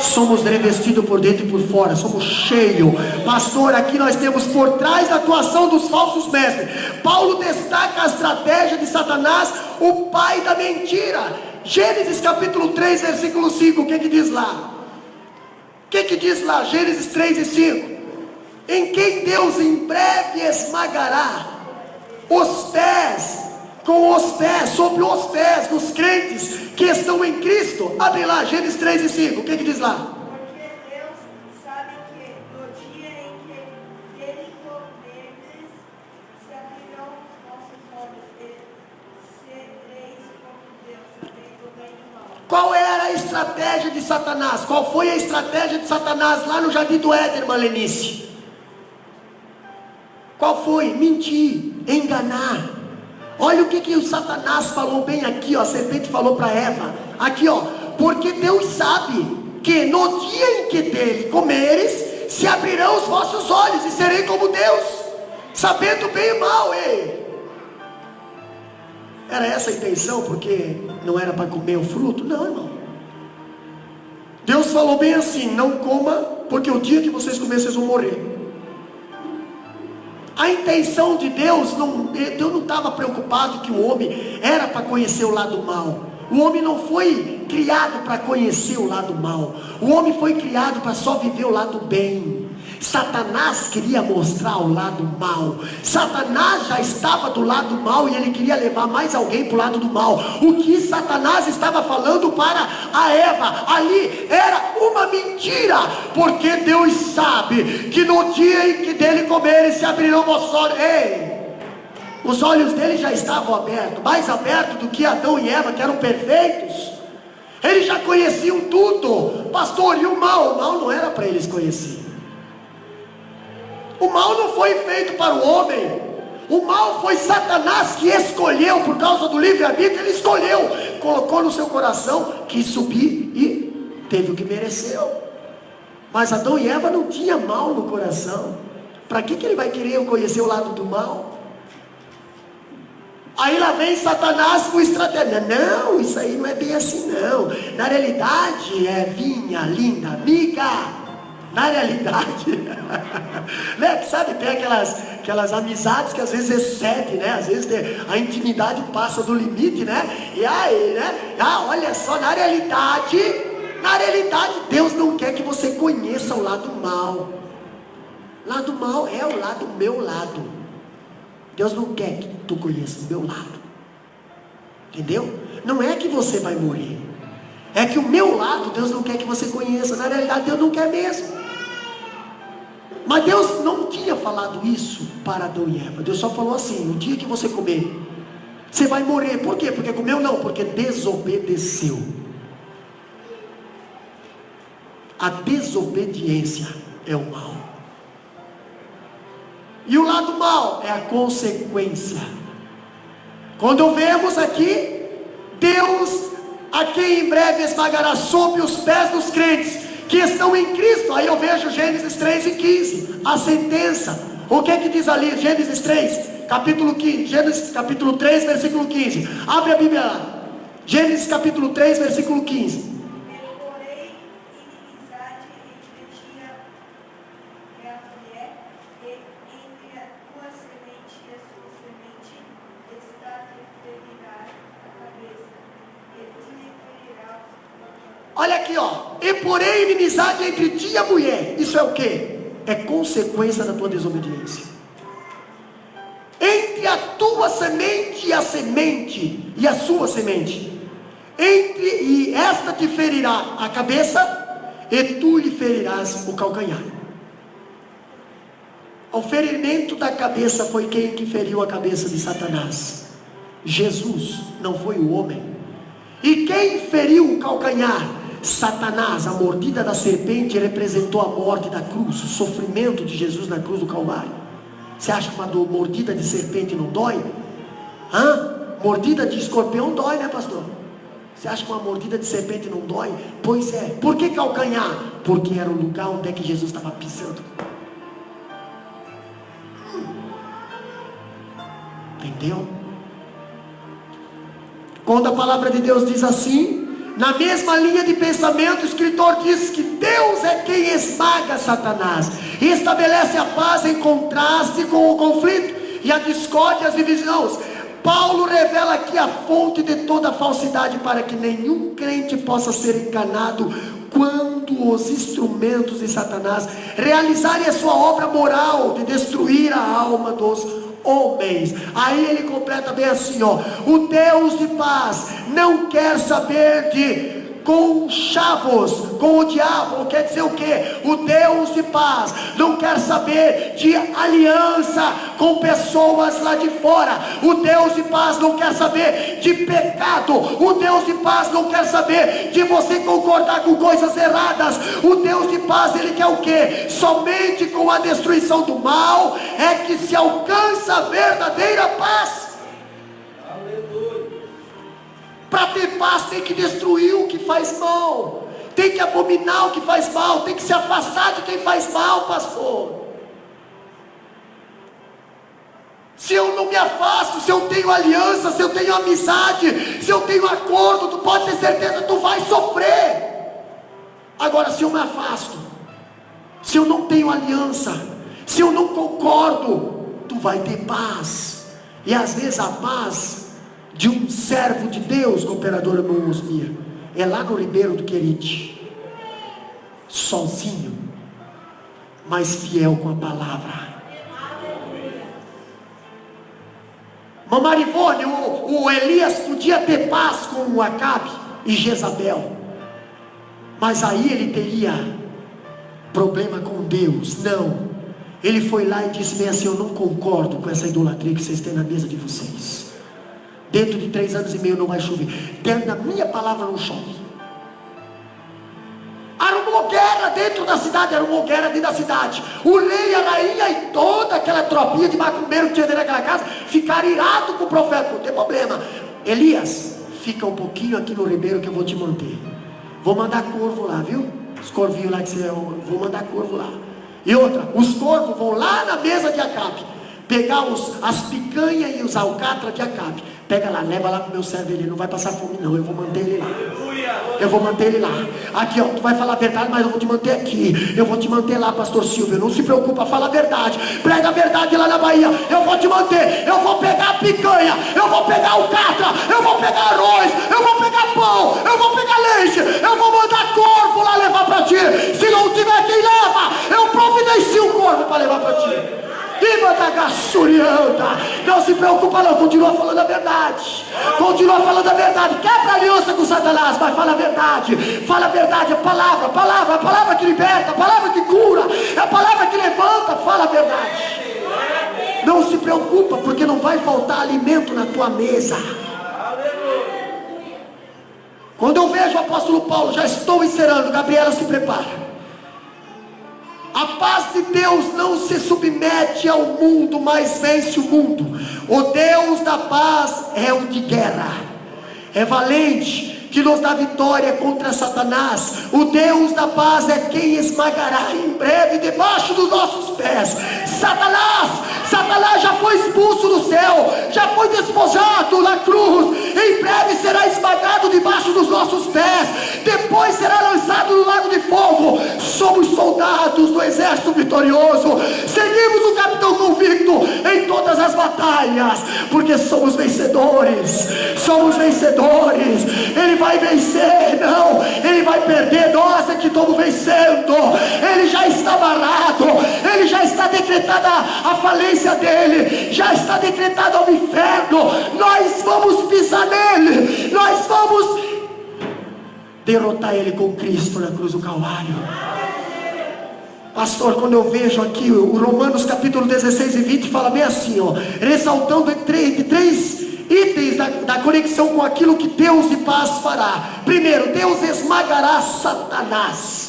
Somos revestidos por dentro e por fora. Somos cheios. Pastor, aqui nós temos por trás da atuação dos falsos mestres. Paulo destaca a estratégia de Satanás, o pai da mentira. Gênesis capítulo 3, versículo 5. O que diz lá? O que diz lá? Gênesis 3 e 5. Em quem Deus em breve esmagará os pés, com os pés, sobre os pés dos crentes que estão em Cristo. Abre lá, Gênesis 3 e 5, o que diz lá? Porque Deus sabe que no dia em que ele estratégia de Satanás? Qual foi a estratégia de Satanás lá no Jardim do Éden, irmã Lenice? Qual foi? Mentir, enganar. Olha o que o Satanás falou bem aqui, ó. A serpente falou para Eva, aqui ó, porque Deus sabe que no dia em que dele comeres, se abrirão os vossos olhos e serei como Deus, sabendo bem e mal. Ei, era essa a intenção? Porque não era para comer o fruto? Não, irmão. Deus falou bem assim: não coma, porque o dia que vocês comerem, vocês vão morrer. A intenção de Deus, Deus não estava preocupado que o homem era para conhecer o lado mal. O homem não foi criado para conhecer o lado mal. O homem foi criado para só viver o lado bem. Satanás queria mostrar o lado mal. Satanás já estava do lado mal e ele queria levar mais alguém para o lado do mal. O que Satanás estava falando para a Eva ali era uma mentira, porque Deus sabe que no dia em que dele comerem, se abrirão vossos olhos. Ei, os olhos dele já estavam abertos, mais abertos do que Adão e Eva, que eram perfeitos. Eles já conheciam tudo. Pastor, e o mal? O mal não era para eles conhecer. O mal não foi feito para o homem. O mal foi Satanás que escolheu, por causa do livre-arbítrio. Ele escolheu, colocou no seu coração que subir e teve o que mereceu. Mas Adão e Eva não tinham mal no coração. Para que ele vai querer conhecer o lado do mal? Aí lá vem Satanás com estratégia. Não, isso aí não é bem assim não. Na realidade é vinha linda amiga. Na realidade, né, sabe, tem aquelas amizades que às vezes excedem, né, às vezes a intimidade passa do limite, né, e aí, né, olha só, na realidade, Deus não quer que você conheça o lado mal. Lado mal é o lado meu lado. Deus não quer que tu conheça o meu lado, entendeu? Não é que você vai morrer, é que o meu lado Deus não quer que você conheça. Na realidade Deus não quer mesmo. Mas Deus não tinha falado isso para Adão e Eva. Deus só falou assim: no dia que você comer, você vai morrer. Por quê? Porque comeu? Não, porque desobedeceu. A desobediência é o mal. E o lado mal é a consequência. Quando vemos aqui, Deus a quem em breve esmagará sob os pés dos crentes que estão em Cristo. Aí eu vejo Gênesis 3:15, a sentença. O que é que diz ali? Gênesis 3, capítulo 15, Gênesis capítulo 3, versículo 15. Abre a Bíblia lá. Gênesis capítulo 3, versículo 15. Olha aqui, ó. E porém inimizade entre ti e a mulher. Isso é o que? É consequência da tua desobediência. Entre a tua semente e a semente e a sua semente. E esta te ferirá a cabeça e tu lhe ferirás o calcanhar. O ferimento da cabeça foi quem que feriu a cabeça de Satanás? Jesus, não foi o homem. E quem feriu o calcanhar? Satanás. A mordida da serpente representou a morte da cruz, o sofrimento de Jesus na cruz do Calvário. Você acha que uma mordida de serpente não dói? Mordida de escorpião dói, né, pastor? Você acha que uma mordida de serpente não dói? Pois é. Por que calcanhar? Porque era o lugar onde é que Jesus estava pisando. Entendeu? Quando a palavra de Deus diz assim, na mesma linha de pensamento, o escritor diz que Deus é quem esmaga Satanás e estabelece a paz em contraste com o conflito e a discórdia e as divisões. Paulo revela aqui a fonte de toda a falsidade, para que nenhum crente possa ser enganado quando os instrumentos de Satanás realizarem a sua obra moral de destruir a alma dos homens. Aí ele completa bem assim, ó: o Deus de paz não quer saber de conchavos com o diabo. Quer dizer o quê? O Deus de paz não quer saber de aliança com pessoas lá de fora. O Deus de paz não quer saber de pecado. O Deus de paz não quer saber de você concordar com coisas erradas. O Deus de paz, Ele quer o quê? Somente com a destruição do mal é que se alcança a verdadeira paz. Para ter paz tem que destruir o que faz mal, tem que abominar o que faz mal, tem que se afastar de quem faz mal, pastor. Se eu não me afasto, se eu tenho aliança, se eu tenho amizade, se eu tenho acordo, tu pode ter certeza que tu vai sofrer. Agora, se eu me afasto, se eu não tenho aliança, se eu não concordo, tu vai ter paz. E às vezes a paz de um servo de Deus, cooperador irmão Osmir, é lá no Ribeiro do Querite, sozinho, mas fiel com a palavra. Mamãe Ivone, o Elias podia ter paz com o Acabe e Jezabel, mas aí ele teria problema com Deus. Não, ele foi lá e disse bem assim: eu não concordo com essa idolatria que vocês têm na mesa de vocês. Dentro de 3 anos e meio não vai chover. Dentro da minha palavra não chove. Arrumou guerra dentro da cidade, arrumou guerra dentro da cidade. O rei, a rainha e toda aquela tropinha de macumbeiro que tinha dentro daquela casa ficaram irados com o profeta. Não tem problema. Elias, fica um pouquinho aqui no Ribeiro que eu vou te manter. Vou mandar corvo lá, viu? Os corvinhos lá que você... Vou mandar corvo lá. E outra, os corvos vão lá na mesa de Acabe pegar as picanhas e os alcatras de Acabe. Pega lá, leva lá pro meu servo, ele não vai passar fome não, eu vou manter ele lá. Eu vou manter ele lá. Aqui ó, tu vai falar a verdade, mas eu vou te manter aqui. Eu vou te manter lá, pastor Silvio, não se preocupa, fala a verdade. Prega a verdade lá na Bahia, eu vou te manter. Eu vou pegar a picanha, eu vou pegar alcatra, eu vou pegar arroz, eu vou pegar pão, eu vou pegar leite, eu vou mandar corvo lá levar para ti. Se não tiver quem leva, eu providencio um corvo para levar para ti. Não se preocupa não, continua falando a verdade. Continua falando a verdade. Quebra a aliança com Satanás, mas fala a verdade. Fala a verdade, a palavra que liberta, a palavra que cura, a palavra que levanta. Fala a verdade. Não se preocupa, porque não vai faltar alimento na tua mesa. Quando eu vejo o apóstolo Paulo, já estou encerrando, Gabriela se prepara. A paz de Deus não se submete ao mundo, mas vence o mundo. O Deus da paz é o de guerra, é valente, que nos dá vitória contra Satanás. O Deus da paz é quem esmagará em breve debaixo dos nossos pés Satanás já foi expulso do céu, já foi despojado na cruz. Em breve será esmagado debaixo dos nossos pés, depois será lançado no lago de fogo. Somos soldados do exército vitorioso, seguimos o capitão convicto em todas as batalhas, porque somos vencedores. Ele vai vencer, não, ele vai perder. Nós é que estamos vencendo. Ele já está amarrado, ele já está decretada a falência dele, já está decretado ao inferno. Nós vamos pisar nele, nós vamos derrotar ele com Cristo na cruz do Calvário. Pastor, quando eu vejo aqui o Romanos capítulo 16 e 20 fala bem assim, ó, ressaltando entre três itens da conexão com aquilo que Deus de paz fará. Primeiro, Deus esmagará Satanás.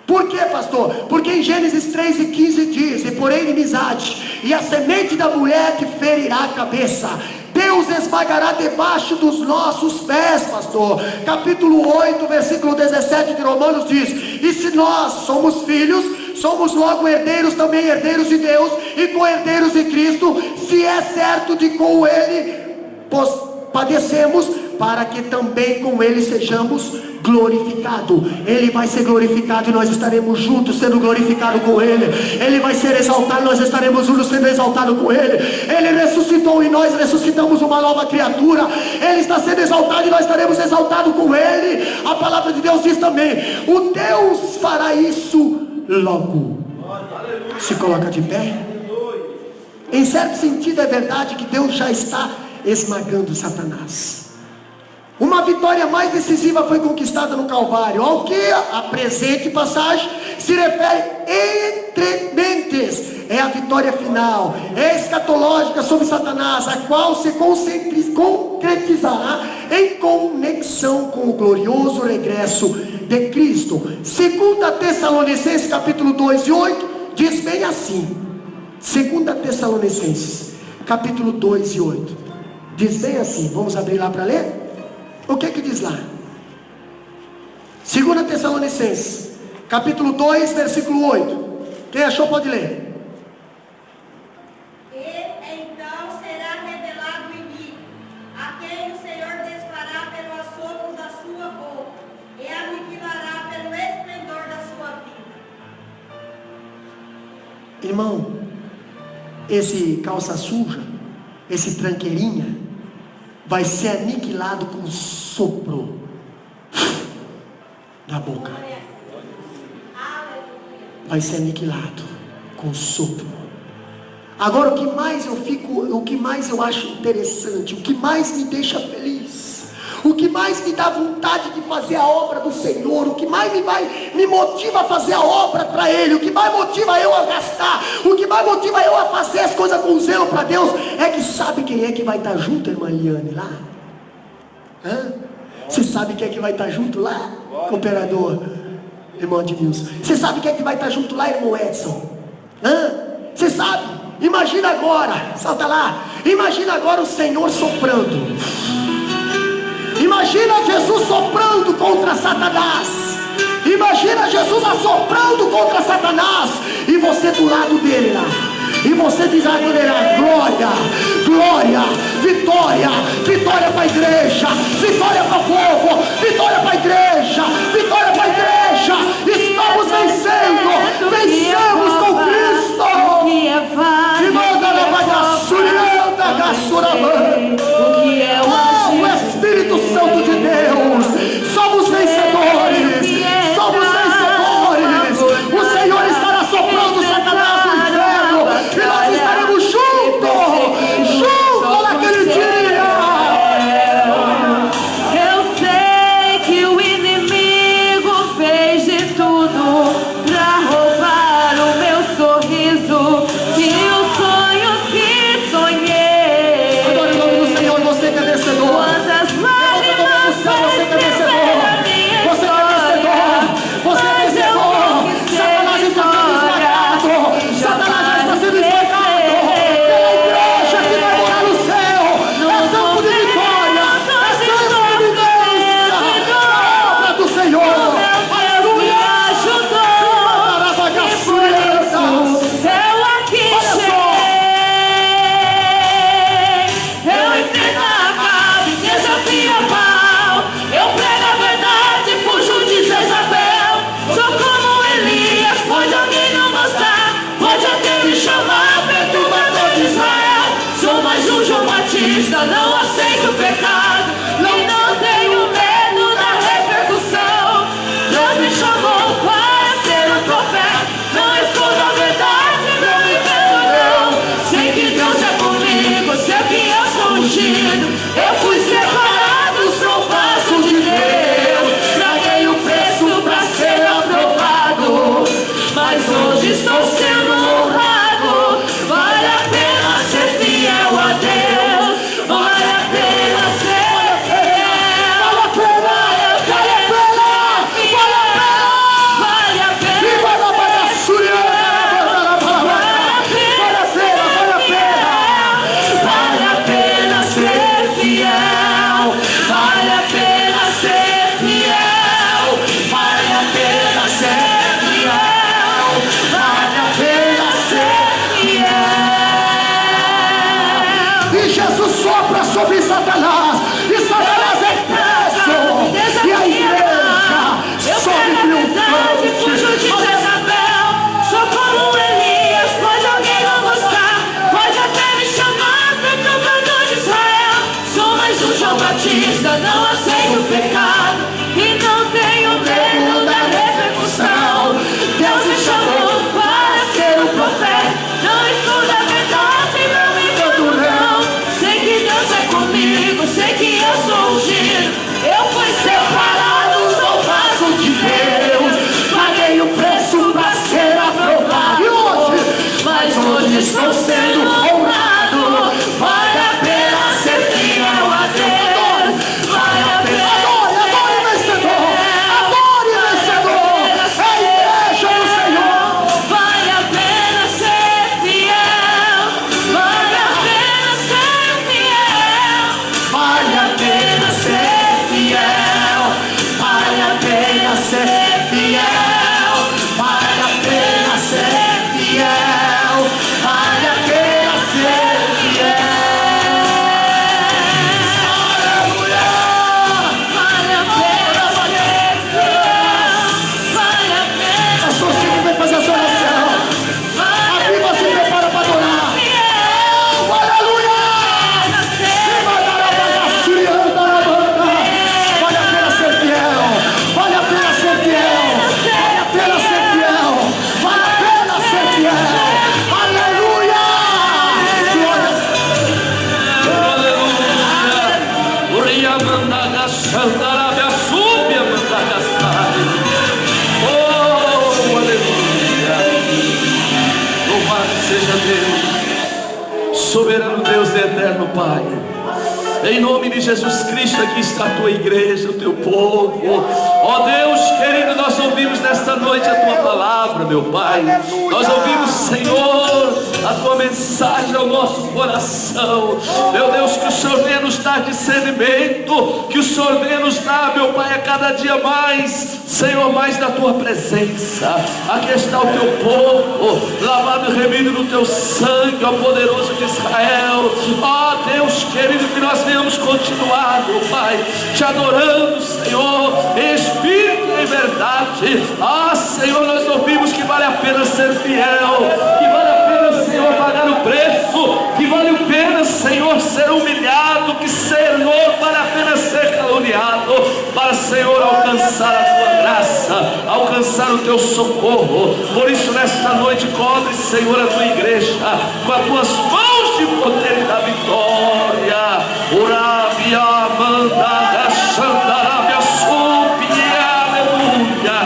Por quê, pastor? Porque em Gênesis 3:15 diz: e porém inimizade, e a semente da mulher te ferirá a cabeça. Deus esmagará debaixo dos nossos pés, pastor. Capítulo 8, versículo 17 de Romanos diz: e se nós somos filhos, somos logo herdeiros, também herdeiros de Deus, e co-herdeiros de Cristo, se é certo de com ele padecemos, para que também com ele sejamos glorificados. Ele vai ser glorificado e nós estaremos juntos sendo glorificados com ele. Ele vai ser exaltado, nós estaremos juntos sendo exaltados com ele. Ele ressuscitou e nós ressuscitamos uma nova criatura. Ele está sendo exaltado e nós estaremos exaltados com ele. A palavra de Deus diz também: o Deus fará isso logo. Se coloca de pé. Em certo sentido é verdade que Deus já está esmagando Satanás. Uma vitória mais decisiva foi conquistada no Calvário, ao que a presente passagem se refere entre mentes. É a vitória final, é escatológica sobre Satanás, a qual se concretizará em conexão com o glorioso regresso de Cristo. 2 Tessalonicenses capítulo 2 e 8 diz bem assim. 2 Tessalonicenses capítulo 2 e 8 diz bem assim. Vamos abrir lá para ler? O que diz lá? 2 Tessalonicenses capítulo 2 versículo 8. Quem achou pode ler. Irmão, esse calça suja, esse tranqueirinha, vai ser aniquilado com o sopro da boca. Vai ser aniquilado com o sopro. Agora, o que mais eu acho interessante, o que mais me deixa feliz, o que mais me dá vontade de fazer a obra do Senhor, o que mais me motiva a fazer a obra para Ele, o que mais motiva eu a gastar, o que mais motiva eu a fazer as coisas com zelo para Deus, é que sabe quem é que vai estar junto, irmã Eliane, lá? Você sabe quem é que vai estar junto lá, cooperador, irmão Edmilson? Você sabe quem é que vai estar junto lá, irmão Edson? Você sabe? Imagina agora, salta lá, imagina agora o Senhor soprando. Imagina Jesus soprando contra Satanás. Imagina Jesus assoprando contra Satanás. E você do lado dele lá. E você diz a ele lá: glória, glória, vitória, vitória para a igreja, vitória para o povo, vitória para a igreja, vitória para a igreja. Estamos vencendo, vencemos com Cristo. E manda levar a surianda, a surabanda. O Espírito Santo de Deus, somos vencedores, somos vencedores. O Senhor estará soprando Satanás no inferno, e nós estaremos juntos naquele dia. Eu sei que o inimigo fez de tudo para roubar o meu sorriso e os sonhos que sonhei. Adore o nome do Senhor, você que é vencedor. Quantas lágrimas Você que é vencedor. Você que é vencedor. Você é vencedor. Satanás está sendo esmagado. Satanás está sendo esmagado. Pela igreja que vai morar no céu. É campo de vitória. É campo de vingança. A obra do Senhor. me ajudou, e por isso eu aqui cheguei. Eu enfrento a causa e desafio a pau. Eu prego a verdade, fujo de Jezabel. Sou como Elias, pode alguém não gostar, pode até me chamar perturbador de Israel. Sou mais um João Batista, não aceito o pecado e não tenho medo da repercussão. Deus me chamou para ser um profeta, não escondo a verdade, não me engano não. Sei que Deus é comigo, sei que eu sou ungido. Eu fui separado, sou vaso de Deus. Paguei o preço para ser aprovado, mas hoje estou sendo honrado. Vale a pena ser fiel a Deus, vale a pena ser fiel. Vale a pena, vale a pena, vale a pena. Vale a pena E vai lá para a surianda. Vale a pena ser fiel, vale a pena ser fiel, vale a pena ser fiel, vale a pena ser fiel. E Jesus sopra sobre Satanás, e Satanás é preso, e a igreja sobe triunfante. Fujo de Jezabel, sou como Elias, pode alguém não gostar, pode até me chamar perturbador de Israel. Sou mais um João Batista, não aceito o pecado e não tenho medo da repercussão. Deus me chamou para ser um profeta, não escondo a verdade, não me engano não. Sei que Deus é comigo, Pai. Em nome de Jesus Cristo, aqui está a tua igreja, o teu povo. Ó Deus querido, nós ouvimos nesta noite a tua palavra, meu Pai. Nós ouvimos, Senhor, a tua mensagem ao nosso coração. Meu Deus, que o Senhor venha nos dar discernimento, que o Senhor venha nos dar, meu Pai, a cada dia mais, Senhor, mais da tua presença. Aqui está o teu povo, lavado e remido no teu sangue, ó poderoso de Israel. Ó Deus querido, que nós venhamos continuar, meu Pai, te adorando, Senhor, em espírito e em verdade. Ah, Senhor, nós ouvimos que vale a pena ser fiel, que vale a pena, Senhor, pagar o preço, que vale a pena, Senhor, ser humilhado, que, Senhor, vale a pena ser caluniado, para, Senhor, alcançar a tua graça, alcançar o teu socorro. Por isso, nesta noite, cobre, Senhor, a tua igreja com as tuas mãos de poder e da vitória. Urabia, manda, xandarabia, subia, aleluia.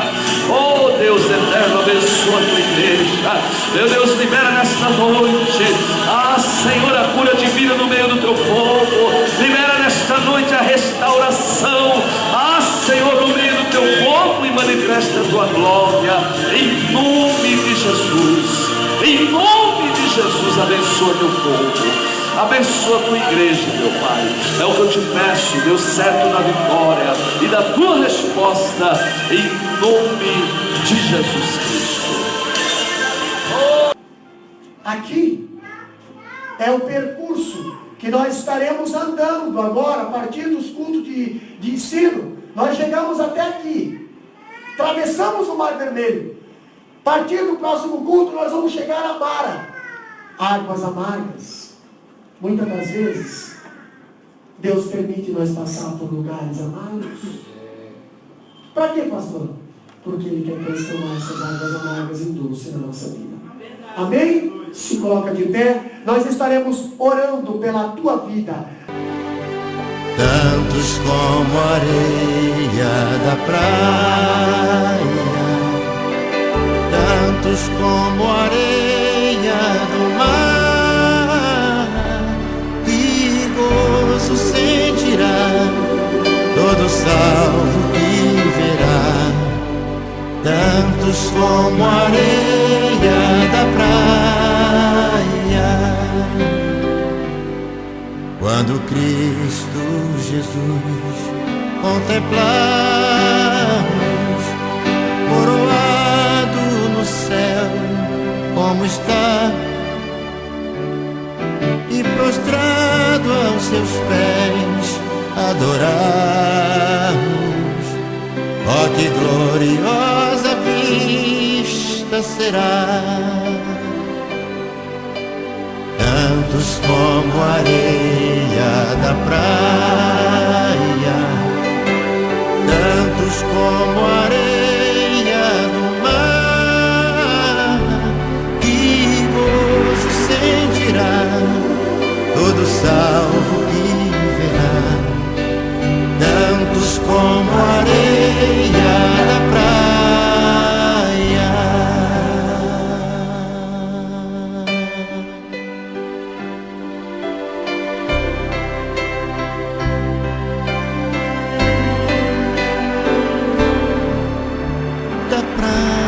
Oh Deus eterno, abençoa a tua igreja. Meu Deus, libera nesta noite, ah Senhor, a cura divina no meio do teu povo. Libera nesta noite a restauração, ah Senhor, no meio do teu povo, e manifesta a tua glória. Em nome de Jesus, em nome de Jesus, abençoa teu povo. Abençoa a tua igreja, meu Pai. É o que eu te peço, Deus, certo na vitória e da tua resposta, em nome de Jesus Cristo. Aqui é o percurso que nós estaremos andando agora, a partir dos cultos de ensino. Nós chegamos até aqui, atravessamos o Mar Vermelho. A partir do próximo culto nós vamos chegar a Mara, águas amargas. Muitas das vezes, Deus permite nós passar por lugares amargos. Para quê, pastor? Porque Ele quer transformar essas águas amargas em doce na nossa vida. Amém? Se coloca de pé. Nós estaremos orando pela tua vida. Tantos como a areia da praia, tantos como a areia do mar, sentirá todo salvo que verá. Tantos como a areia da praia, quando Cristo Jesus contemplamos, coroado no céu como está, e prostrado aos seus pés adoramos. Oh, que gloriosa vista será! Tantos como a areia da praia, tantos como a areia do mar, que gozo sentirá todo salvo que verá. Tantos como a areia da praia. Da praia.